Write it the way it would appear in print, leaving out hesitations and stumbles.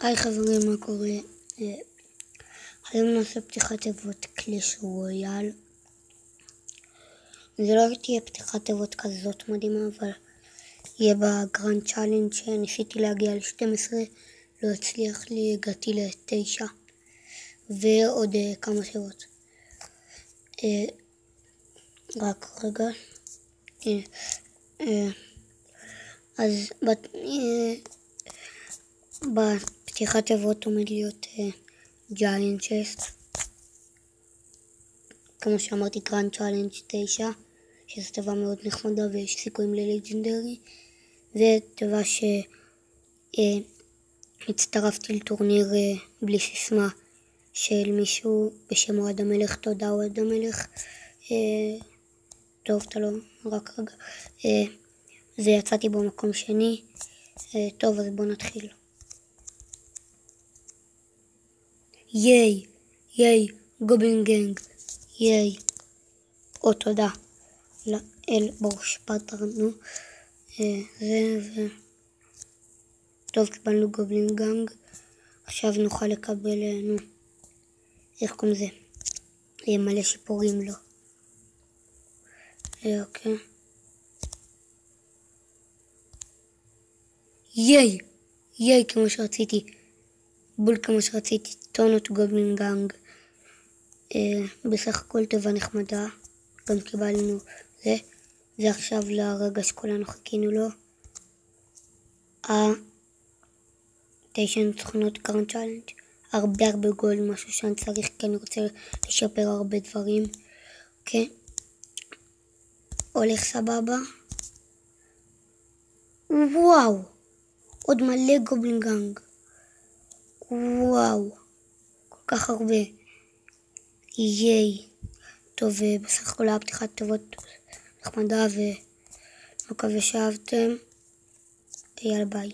היי חברים, מה קורה? היום נעשה פתיחת תיבות קלאש רויאל. זה לא תהיה פתיחת תיבות כזאת מדהימה, אבל יהיה בגרנד צ'אלנג' שניסיתי להגיע ל-12, לא הצליח לי, הגעתי ל-9 ועוד כמה תיבות. רק רגע. אז בפתיחת תיבות עומד להיות ג'יינט צ'סט, כמו שאמרתי, גרנד צ'אלנג' 9, שזו תיבה מאוד נחמדה ויש סיכויים ללג'נדרי. זה תיבה שהצטרפתי לטורניר בלי סיסמה של מישהו בשם אוהד המלך. תודה אוהד המלך. טוב, אתה לא, רק רגע. זה יצאתי במקום שני. טוב, אז בוא נתחיל. ייי, גובלין גנג, ייי. תודה לאל בראש פטרנו. טוב, קיבלנו גובלין גנג. עכשיו נוכל לקבל, איך קוראים לזה? מלא שיפורים לו. אוקיי. ייי, כמו שרציתי. בול כמו שרציתי, טונות גובלין גנג. בסך הכל תיבה נחמדה. גם קיבלנו זה. זה עכשיו לרגע שכולנו חיכינו לו. 9 ניצחונות גרנד צ'אלנג'. הרבה גול, משהו שאני צריך, כי אני רוצה לשפר הרבה דברים. אוקיי. הולך סבבה. וואו. עוד מלא גובלין גנג. וואו. כל כך הרבה. ייי. טוב, בסך הכל הפתיחת תיבות נחמדה, ומקווה שאהבתם. יאללה ביי.